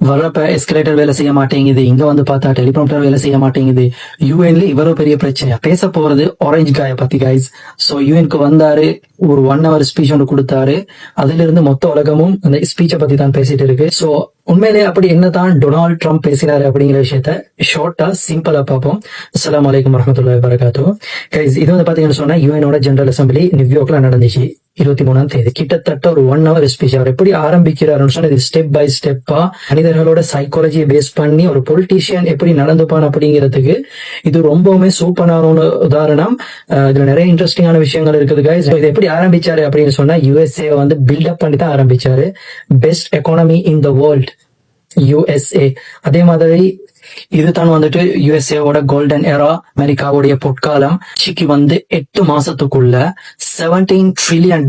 வர்றப்ப எஸ்கலேட்டர் வேலை செய்ய மாட்டேங்குது, இங்க வந்து பார்த்தா டெலிப்ராம்ப்டர் வேலை செய்ய மாட்டேங்குது. யூஎன்ல இவ்வளவு பெரிய பிரச்சனை. பேச போறது ஆரஞ்சு காய பத்தி கைஸ். சோ யூஎன்க்கு வந்தாரு, ஒரு 1 hour ஸ்பீச் ஒன்று கொடுத்தாரு. அதுல இருந்து மொத்த உலகமும் அந்த ஸ்பீச்சை பத்தி தான் பேசிட்டு இருக்கு. சோ உண்மையிலே அப்படி என்னதான் டொனால்ட் ட்ரம்ப் பேசினாரு அப்படிங்கிற விஷயத்த ஷார்ட்டா சிம்பிளா பார்ப்போம். அஸ்ஸலாமு அலைக்கும் வரஹ்மத்துல்லாஹி வபரகாத்துஹு. கைஸ், இது வந்து பாத்தீங்கன்னு சொன்னா யூஎனோட ஜெனரல் அசம்பிளி நியூயார்க்ல நடந்துச்சு 23ஆம் தேதி. கிட்டத்தட்ட ஒரு 1 hour ஸ்பீச். அவர் எப்படி ஆரம்பிக்கிறாருன்னு சொன்னா, இது ஸ்டெப் பை ஸ்டெப்பா மனிதர்களோட சைக்காலஜியை பேஸ் பண்ணி ஒரு பொலிட்டீஷியன் எப்படி நடந்துப்பான் அப்படிங்கிறதுக்கு இது ரொம்பவுமே சூப்பரான ஒரு உதாரணம். இதுல நிறைய இன்ட்ரெஸ்டிங்கான விஷயங்கள் இருக்குது கைஸ். இது எப்படி ஆரம்பிச்சாரு அப்படின்னு சொன்னா, யுஎஸ்ஏ வந்து பில்டப் பண்ணி தான் ஆரம்பிச்சாரு. Best economy in the world USA. அதே மாதிரி இதுதான் வந்துட்டு யுஎஸ்ஏவோட கோல்டன் எரா, அமெரிக்காவுடைய பொற்காலம். சிக்கி வந்து 8 மாசத்துக்குள்ள $17 trillion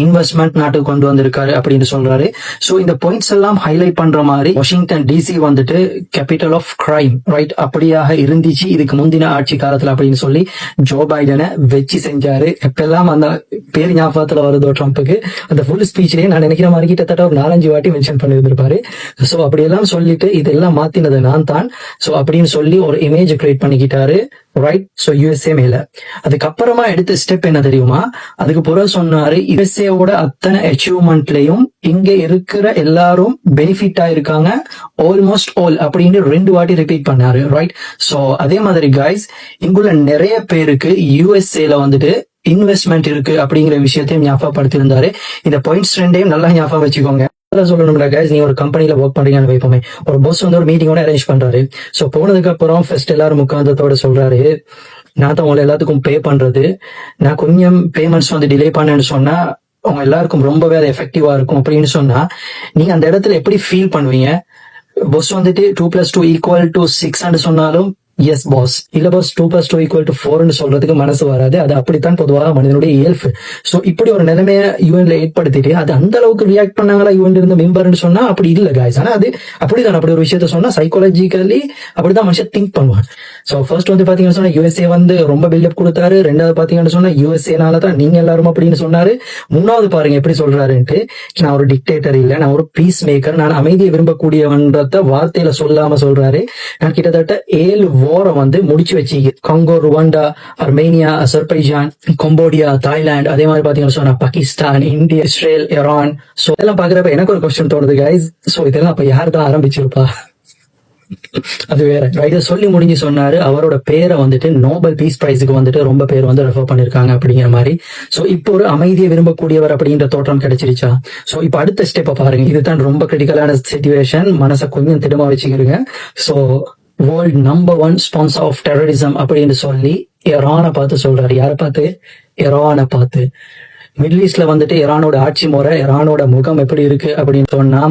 இன்வெஸ்ட்மெண்ட் நாட்டுக்கு கொண்டு வந்திருக்காரு அப்படின்னு சொல்றாரு. சோ இந்த பாயிண்ட்ஸ் எல்லாம் ஹைலைட் பண்ற மாதிரி வாஷிங்டன் டிசி வந்துட்டு கேபிட்டல் ஆஃப் கிரைம், ரைட், அப்படியாக இருந்துச்சு இதுக்கு முந்தின ஆட்சி காலத்துல அப்படின்னு சொல்லி ஜோ பைடனை வச்சு செஞ்சாரு. எப்பெல்லாம் அந்த பேர் ஞாபகத்துல வருதோ ட்ரம்ப்புக்கு, அந்த ஃபுல் ஸ்பீச்லயே நான் நினைக்கிற மாதிரி கிட்டத்தட்ட ஒரு 4-5 வாட்டி மென்ஷன் பண்ணி இருந்திருப்பாரு. சோ அப்படியெல்லாம் சொல்லிட்டு இதெல்லாம் மாத்தினது நான் தான், சோ அப்படின்னு சொல்லி ஒரு இமேஜ் கிரியேட் பண்ணிக்கிட்டாரு, ரைட். சோ யுஎஸ்ஏ மேல அதுக்கப்புறமா எடுத்த ஸ்டெப் என்ன தெரியுமா? அதுக்கு பிறகு சொன்னாரு, யுஎஸ்ஏவோட அத்தனை அச்சீவ்மெண்ட்லயும் இங்க இருக்கிற எல்லாரும் பெனிஃபிட் ஆயிருக்காங்க, ஆல்மோஸ்ட் ஆல் அப்படின்னு 2 வாட்டி ரிப்பீட் பண்ணாரு, ரைட். சோ அதே மாதிரி கைஸ், இங்குள்ள நிறைய பேருக்கு யுஎஸ்ஏல வந்துட்டு இன்வெஸ்ட்மெண்ட் இருக்கு அப்படிங்கிற விஷயத்தையும் ஞாபகப்படுத்தியிருந்தாரு. இந்த பாயிண்ட்ஸ் 2ஐயும் நல்லா ஞாபகம் வச்சுக்கோங்க. சொல்லணும்ல கைஸ், நீ ஒரு கம்பெனில ஒர்க் பண்றீங்கன்னு வைப்போமே, ஒரு பாஸ் வந்து ஒரு மீட்டிங்கோட அரேஞ்ச் பண்றாரு. சோ போனதுக்கு அப்புறம் ஃபர்ஸ்ட் எல்லாரும் முக்காந்தத்தோட சொல்றாரு, நான் தான் உங்களை எல்லாத்துக்கும் பே பண்றது, நான் கொஞ்சம் பேமெண்ட்ஸ் வந்து டிலே பண்ணேன்னு சொன்னா அவங்க எல்லாருக்கும் ரொம்பவே அது எஃபெக்டிவா இருக்கும் அப்படின்னு சொன்னா நீங்க அந்த இடத்துல எப்படி ஃபீல் பண்ணுவீங்க? பாஸ் வந்துட்டு 2 + 2 = 6 சொன்னாலும் எஸ் பாஸ், இல்ல பாஸ் 2 + 2 = 4 சொல்றதுக்கு மனசு வராது. அது அப்படித்தான் பொதுவாக மனிதனுடைய இயல்பு. சோ இப்படி ஒரு நிலைமையை யூஎன்ல ஏற்படுத்திட்டு அது அந்த அளவுக்கு ரியாக்ட் பண்ணாங்களா யூஎன் இருந்த மெம்பர்னு சொன்னா அப்படி இல்ல கைஸ். ஆனா அது அப்படிதான், அப்படி ஒரு விஷயத்த சொன்னா சைக்காலஜிக்கலி அப்படிதான் மனுஷன் திங்க் பண்ணுவான். சோ ஃபர்ஸ்ட் வந்து பாத்தீங்கன்னு சொன்னா யுஎஸ்ஏ வந்து ரொம்ப பில்டப் கொடுத்தாரு. 2வது பாத்தீங்கன்னு சொன்னா யுஎஸ்ஏனால தான் நீங்க எல்லாரும் அப்படின்னு சொன்னாரு. 3வது பாருங்க எப்படி சொல்றாருன்ட்டு, நான் ஒரு டிக்டேட்டர் இல்ல, நான் ஒரு பீஸ் மேக்கர், நான் அமைதியை விரும்பக்கூடியவன்றத வார்த்தையில சொல்லாம சொல்றாரு. நான் கிட்டத்தட்ட 7 வாரம் வந்து முடிச்சு வச்சு Congo, Rwanda, Armenia, Azerbaijan, Cambodia, Thailand, அதே மாதிரி பாத்தீங்கன்னா சொன்னா Pakistan, India, Israel, Iran. So இதெல்லாம் பாக்குறப்ப எனக்கு ஒரு கொஸ்டின் தோணுது கைஸ், சோ இதெல்லாம் அப்ப யார் தான் ஆரம்பிச்சிருப்பா? அது வேற, ரைட். சொல்லி முடிஞ்சு சொன்னாரு, அவரோட பேரை வந்துட்டு நோபல் பீஸ் பிரைஸுக்கு வந்துட்டு ரொம்ப பேர் வந்து ரெஃபர் பண்ணிருக்காங்க அப்படிங்கிற மாதிரி. சோ இப்போ ஒரு அமைதியை விரும்பக்கூடியவர் அப்படின்ற தோற்றம் கிடைச்சிருச்சா? சோ இப்போ அடுத்த ஸ்டெப்பை பாருங்க. இதுதான் ரொம்ப கிரிட்டிக்கலான சிச்சுவேஷன், மனசை கொஞ்சம் திடமா வச்சுக்கிறீங்க. So world number 1 sponsor of terrorism அப்படின்னு சொல்லி ஈரானை பார்த்து சொல்றாரு. யாரை பார்த்து? ஈரானை பார்த்து. மிடில் ஈஸ்ட்ல வந்துட்டு ஈரானோட ஆட்சி முறை, ஈரானோட முகம் எப்படி இருக்கு அப்படின்னு சொன்னா,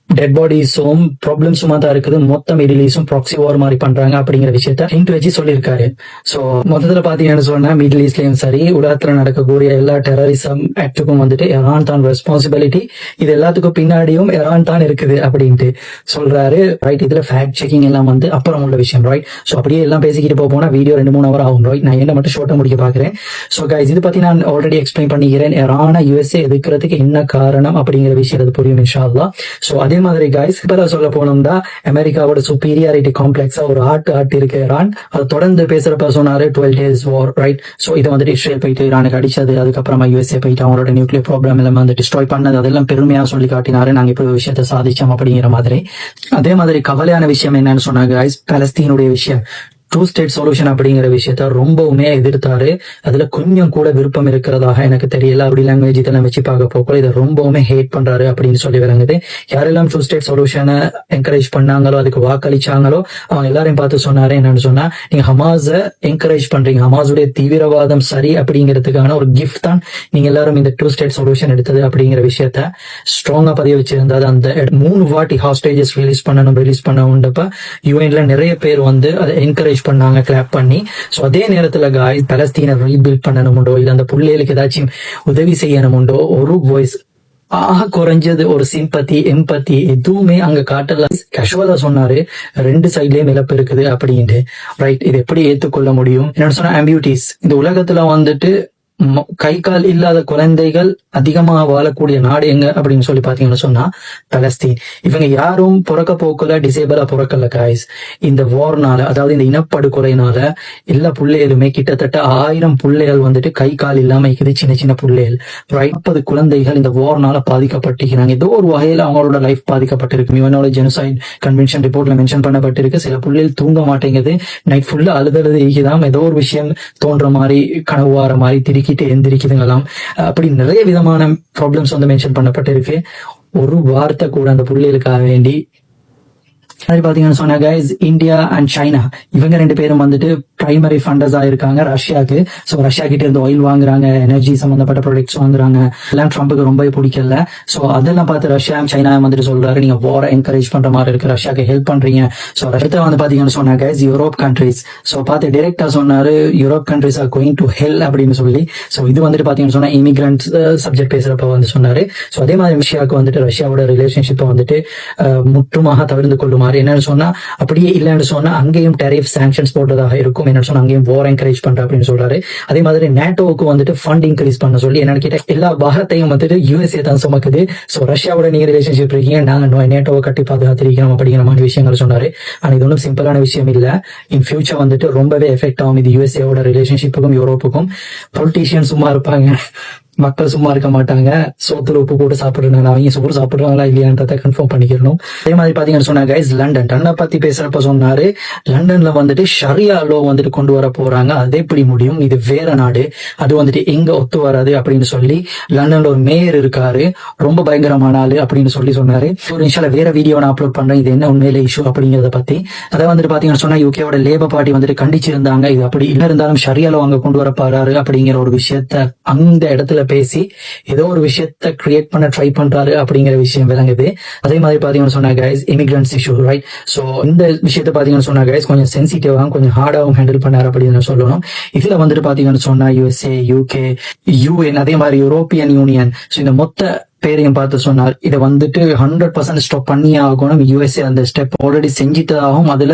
டெட் பாடிஸும் ப்ராப்ளம்ஸுமா தான் இருக்குது. மொத்த மிடில் ஈஸ்டும் ப்ராக்சி வார் மாதிரி பண்றாங்க அப்படிங்கிற விஷயத்த ஹிண்ட் வச்சு சொல்லியிருக்காரு. சோ மொத்தத்துல பாத்தீங்கன்னு சொன்னா மிடில் ஈஸ்ட்லயும் சரி, உலகத்துல நடக்கக்கூடிய எல்லா டெரரிசம் ஆக்டுக்கும் வந்துட்டு ஈரான் தான் ரெஸ்பான்சிபிலிட்டி, இது எல்லாத்துக்கும் பின்னாடியும் ஈரான் தான் இருக்குது அப்படின்ட்டு சொல்றாரு, ரைட். இதுல ஃபேக்ட் செக்கிங் எல்லாம் வந்து அப்புறம் உள்ள விஷயம், ரைட். சோ அப்படியே எல்லாம் பேசிக்கிட்டு போனா வீடியோ 2-3 hour ஆகும், ரைட். நான் என்ன மட்டும் ஷார்ட்டா முடிக்க பாக்குறேன். சோ கைஸ், இது பத்தி நான் ஆல்ரெடி எக்ஸ்பிளைன் பண்ணிக்கிறேன். ஈரானை யுஎஸ்ஏ எதிர்க்கிறதுக்கு என்ன காரணம் அப்படிங்கிற விஷயம் புரியும் இன்ஷா அல்லாஹ். சோ அதே மாதிரி கைஸ், இப்பதான் சொல்ல போனோம்னா அமெரிக்காவோட சுப்பீரியாரிட்டி காம்ப்ளெக்ஸா ஒரு ஆட்டு இருக்கு ஈரான். அது தொடர்ந்து பேசுறப்ப சொன்னாரு 12 days war, ரைட். சோ இதை வந்துட்டு இஸ்ரேல் போயிட்டு ஈரானுக்கு அடிச்சது, அதுக்கப்புறமா யுஎஸ்ஏ போயிட்டு அவங்களோட நியூக்ளியர் ப்ரோக்ராம் எல்லாம் வந்து டிஸ்ட்ராய் பண்ணது, அதெல்லாம் பெருமையா சொல்லி காட்டினாரு, நாங்க இப்படி ஒரு விஷயத்த சாதிச்சோம் அப்படிங்கிற மாதிரி. அதே மாதிரி கவலையான விஷயம் என்னன்னு சொன்னாங்க கைஸ், பாலஸ்தீனுடைய விஷயம். 2 state சொல்யூஷன் அப்படிங்கிற விஷயத்த ரொம்பவுமே எதிர்த்தாரு. அதுல கொஞ்சம் கூட விருப்பம் இருக்கிறதாக எனக்கு தெரியல. அப்படி லாங்குவேஜ் இதெல்லாம் வச்சு பார்க்க போக இதை ரொம்பவுமே ஹேட் பண்றாரு அப்படின்னு சொல்லி விளங்குது. யாரெல்லாம் 2 state சொல்யூஷனை என்கரேஜ் பண்ணாங்களோ, அதுக்கு வாக்களிச்சாங்களோ, அவங்க எல்லாரையும் பார்த்து சொன்னாரு என்னன்னு சொன்னா, நீங்க ஹமாஸை என்கரேஜ் பண்றீங்க, ஹமாஸுடைய தீவிரவாதம் சரி அப்படிங்கிறதுக்கான ஒரு கிஃப்ட் தான் நீங்க எல்லாரும் இந்த 2 state சொல்யூஷன் எடுத்தது அப்படிங்கிற விஷயத்த ஸ்ட்ராங்கா பதிய வச்சிருந்தாரு. அந்த 3 வாட்டி ஹாஸ்டேஜஸ் ரிலீஸ் பண்ணப்ப யுஎன்ல நிறைய பேர் வந்து அதை என்கரேஜ் பண்ணாங்க, கிளாப் பண்ணி. சோ அதே நேரத்துல காய்ஸ், பாலஸ்தீனை ரீபில்ட் பண்ணணுமுண்டோ, இல்ல அந்த புள்ளைகளுக்கு ஏதாச்சும் உதவி செய்யணுமுண்டோ, ஒரு வாய்ஸ் குறைஞ்சது ஒரு சிம்பத்தி, எம்பத்தி எதுவுமே அங்க காட்டல. கேஷுவலா சொன்னாரு 2 சைட்லயும் இழப்பு இருக்குது அப்படின்ட்டு, ரைட். இது எப்படி ஏத்துக்கொள்ள முடியும்? என்னன்னு சொன்னா, ஆம்பியூட்டிஸ் இந்த உலகத்துல வந்துட்டு கை கால் இல்லாத குழந்தைகள் அதிகமா வாழக்கூடிய நாடு எங்க அப்படின்னு சொல்லி பாத்தீங்கன்னு சொன்னா பலஸ்தீன். இவங்க யாரும் பிறக்க போக்குல டிசேபிளா பிறக்கல காய்ஸ். இந்த வார்னால, அதாவது இந்த இனப்படுகொலைனால எல்லா பிள்ளைகளுமே கிட்டத்தட்ட 1000 பிள்ளைகள் வந்துட்டு கை கால் இல்லாம இருக்குது, சின்ன சின்ன பிள்ளைகள். 40 குழந்தைகள் இந்த வார்னால பாதிக்கப்பட்டிருக்கிறாங்க. ஏதோ ஒரு வகையில அவங்களோட லைஃப் பாதிக்கப்பட்டிருக்கு. இவனோட ஜெனோசைட் கன்வென்ஷன் ரிப்போர்ட்ல மென்ஷன் பண்ணப்பட்டிருக்கு. சில பிள்ளைகள் தூங்க மாட்டேங்குது, நைட் ஃபுல்லா அழுதழுது இருக்குதாம், ஏதோ ஒரு விஷயம் தோன்ற மாதிரி, கனவு வார மாதிரி, திரிக்கிட்டு எந்திரிக்குதுங்களாம். அப்படி நிறைய விதமான ப்ராப்ளம்ஸ் வந்து மென்ஷன் பண்ணப்பட்டிருக்கு. ஒரு வார்த்தை கூட அந்த பிள்ளைகளுக்காக வேண்டி பாத்தீங்கன்னு சொன்னா கைஸ், இந்தியா அண்ட் சைனா இவங்க 2 பேரும் வந்துட்டு பிரைமரி ஃபண்டர்ஸா இருக்காங்க ரஷ்யாவுக்கு. சோ ரஷ்யா கிட்ட இருந்து ஆயில் வாங்குறாங்க, எனர்ஜி சம்பந்தப்பட்ட ப்ராடக்ட்ஸ் வாங்குறாங்க. எல்லாம் ட்ரம்புக்கு ரொம்ப பிடிக்கல. சோ அதெல்லாம் பார்த்து ரஷ்யா சைனா வந்துட்டு சொல்றாரு, நீங்க வாரை என்கரேஜ் பண்ற மாதிரி இருக்கு, ரஷ்யாக்கு ஹெல்ப் பண்றீங்க. சோ ரஷ்யா வந்து பாத்தீங்கன்னு சொன்னா கைஸ், யூரோப் கண்ட்ரிஸ். சோ பார்த்து டைரக்டா சொன்னாரு, Europe countries are going to hell அப்படின்னு சொல்லி. சோ இது வந்துட்டு பாத்தீங்கன்னு சொன்னா இமிகிரண்ட் சப்ஜெக்ட் பேசுறப்ப வந்து சொன்னாரு. சோ அதே மாதிரி ரஷ்யாவுக்கு வந்துட்டு ரஷ்யாவோட ரிலேஷன்ஷிப்பை வந்துட்டு முற்றுமாக தவிர்த்து கொள்ளுமாறு, என்னன்னு சொன்னா அப்படியே இல்லைன்னு சொன்னா அங்கேயும் டெரிஃப் சாங்ஷன்ஸ் போட்டதாக இருக்கும், என்னன்னு சொன்னா அங்கேயும் வார் என்கரேஜ் பண்ற அப்படின்னு சொல்றாரு. அதே மாதிரி நேட்டோவுக்கு வந்துட்டு ஃபண்ட் இன்க்ரீஸ் பண்ண சொல்லி, என்னன்னு கேட்ட எல்லா பாரத்தையும் வந்துட்டு யூஎஸ்ஏ தான் சுமக்குது. சோ ரஷ்யாவோட நீங்க ரிலேஷன்ஷிப் இருக்கீங்க, நாங்க நேட்டோவை கட்டி பாதுகாத்திருக்கிறோம் அப்படிங்கிற மாதிரி விஷயங்கள் சொன்னாரு. ஆனா இது ஒன்றும் சிம்பிளான விஷயம் இல்ல. இன் ஃபியூச்சர் வந்துட்டு ரொம்பவே எஃபெக்ட் ஆகும் இது யூஎஸ்ஏவோட ரிலேஷன்ஷிப்புக்கும் யூரோப்புக்கும். பொலிட்டீஷியன் சும்மா இருப்பாங்க, மக்கள் சும்மா இருக்க மாட்டாங்க. சோத்துல உப்பு போட்டு சாப்பிடுறாங்க, அவங்க சோறு சாப்பிடுறாங்களா இல்லையான்றத கன்ஃபார்ம் பண்ணிக்கணும். அதே மாதிரி பாத்தீங்கன்னு சொன்னா கைஸ், லண்டனை பத்தி பேசுறப்ப சொன்னாரு, லண்டன்ல வந்துட்டு ஷரியா லோ வந்துட்டு கொண்டு வர போறாங்க. அது எப்படி முடியும், இது வேற நாடு, அது வந்துட்டு எங்க ஒத்து வராது அப்படின்னு சொல்லி லண்டன்ல ஒரு மேயர் இருக்காரு, ரொம்ப பயங்கரமான ஆளு அப்படின்னு சொல்லி சொன்னாரு. ஒரு நிமிஷம் வேற வீடியோ நான் அப்லோட் பண்றேன், இது என்ன உண்மையில இஷ்யூ அப்படிங்கறத பத்தி. அதை வந்துட்டு பாத்தீங்கன்னு சொன்னா யூகேவோட லேபர் பார்ட்டி வந்துட்டு கண்டிச்சிருந்தாங்க, இது அப்படி இல்ல இருந்தாலும் ஷரியா லோ அங்க கொண்டு வர போறாரு அப்படிங்கிற ஒரு விஷயத்த அந்த இடத்துல பேசி ஏதோ ஒரு விஷயத்த கிரியேட் பண்ண ட்ரை பண்றாரு அப்படிங்கிற விஷயம் விளங்குது. அதே மாதிரி பாத்தீங்கன்னு சொன்னா கைஸ், இமிகிரன்ட்ஸ் இஷ்யூ, ரைட்? சோ இந்த விஷயத்த பாத்தீங்கன்னு சொன்னா கைஸ், கொஞ்சம் சென்சிட்டிவாகவும் கொஞ்சம் ஹார்டாகவும் ஹேண்டில் பண்ணாரு அப்படின்னு சொல்லணும். இதுல வந்துட்டு பாத்தீங்கன்னு சொன்னா யூஎஸ்ஏ, யூகே, யூஎன், அதே மாதிரி யூரோப்பியன் யூனியன், இந்த மொத்த பேரையும் பார்த்து சொன்னார், இதை வந்துட்டு 100% ஸ்டாப் பண்ணி ஆகணும். யூஎஸ்ஏ அந்த ஸ்டெப் ஆல்ரெடி செஞ்சிட்டதாகவும் அதுல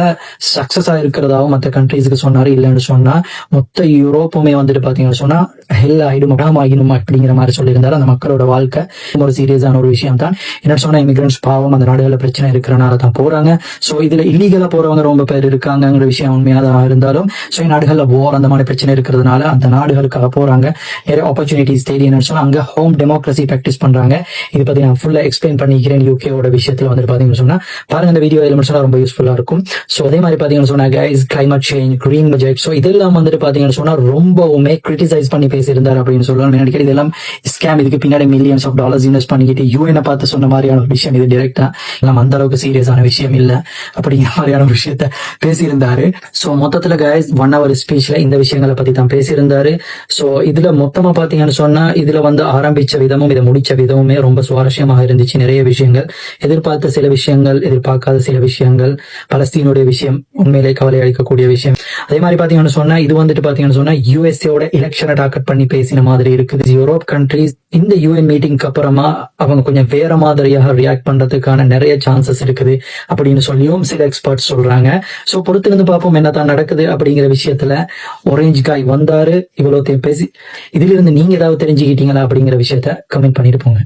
சக்சஸ் ஆயிருக்கிறதாகவும் மற்ற கண்ட்ரீஸ்க்கு சொன்னாரு. இல்லைன்னு சொன்னா மொத்த யூரோப்புமே வந்துட்டு பாத்தீங்கன்னு சொன்னா ஹெல் ஆயிடும், ஆகிடும் அப்படிங்கிற மாதிரி சொல்லியிருந்தாரு. அந்த மக்களோட வாழ்க்கை ஒரு சீரியஸான ஒரு விஷயம் தான். என்ன சொன்னா இமிகிரன்ட்ஸ் பாவம், அந்த நாடுகளில் பிரச்சனை இருக்கிறனால தான் போறாங்க. சோ இதுல இல்லீகலா போறவங்க ரொம்ப பேர் இருக்காங்கிற விஷயம் உண்மையாதான் இருந்தாலும், சோ நாடுகள்ல போர் அந்த மாதிரி பிரச்சனை இருக்கிறதுனால அந்த நாடுகளுக்காக போறாங்க. நிறைய ஆப்பர்ச்சுனிட்டிஸ் தேடி என்ன சொன்னா அங்க ஹோம் டெமோக்ரஸி பிராக்டிஸ் பண்றாங்க. இது பத்தி நான் ஃபுல்லா எக்ஸ்பிளைன் பண்ணிக்கிறேன் யூகேவோட விஷயத்துல வந்துட்டு பாத்தீங்கன்னு சொன்னா பாருங்க, இந்த வீடியோ எலிமெண்ட்ஸ் ரொம்ப யூஸ்ஃபுல்லா இருக்கும். சோ அதே மாதிரி பாத்தீங்கன்னு சொன்னா guys, climate change, green budget, so இதெல்லாம் வந்துட்டு பாத்தீங்கன்னு சொன்னா ரொம்பவுமே கிரிட்டிசைஸ் பண்ணி பேசியிருந்தாரு அப்படின்னு சொல்லலாம். நினைக்கிறேன் இதெல்லாம் ஸ்கேம், இதுக்கு பின்னாடி மில்லியன்ஸ் ஆஃப் டாலர்ஸ் இன்வெஸ்ட் பண்ணிக்கிட்டு யூஎன் பார்த்து சொன்ன மாதிரியான ஒரு விஷயம் இது. டைரக்டா எல்லாம் அந்த அளவுக்கு சீரியஸான விஷயம் இல்ல அப்படிங்கிற மாதிரியான ஒரு விஷயத்த பேசியிருந்தாரு. சோ மொத்தத்துல கைஸ் 1 hour ஸ்பீச்ல இந்த விஷயங்களை பத்தி தான் பேசியிருந்தாரு. சோ இதுல மொத்தமா பாத்தீங்கன்னு சொன்னா இதுல வந்து ஆரம்பிச்ச விதமும் இதை முடிச்ச விதமுமே ரொம்ப சுவாரஸ்யமாக இருந்துச்சு. நிறைய விஷயங்கள், எதிர்பார்த்த சில விஷயங்கள், எதிர்பார்க்காத சில விஷயங்கள், பலஸ்தீனுடைய விஷயம் உண்மையிலே கவலை அளிக்கக்கூடிய விஷயம். அதே மாதிரி பாத்தீங்கன்னு சொன்னா இது வந்துட்டு பாத்தீங்கன்னு சொன்னா யூஎஸ்ஏவோட எலெக்ஷனை டார்கெட் பண்ணி பேசின மாதிரி இருக்குது. யூரோப் கண்ட்ரீஸ் இந்த யூஎன் மீட்டிங்க்கு அப்புறமா அவங்க கொஞ்சம் வேற மாதிரியாக ரியாக்ட் பண்றதுக்கான நிறைய சான்சஸ் இருக்குது அப்படின்னு சொல்லியும் சில எக்ஸ்பர்ட்ஸ் சொல்றாங்க. சோ பொறுத்திருந்து பார்ப்போம் என்னதான் நடக்குது அப்படிங்கிற விஷயத்துல. ஒரேஞ்ச் காய் வந்தாரு, இவ்வளவு பேசி, இதுல இருந்து நீங்க ஏதாவது தெரிஞ்சுக்கிட்டீங்களா அப்படிங்கிற விஷயத்த கமெண்ட் பண்ணிட்டு போங்க.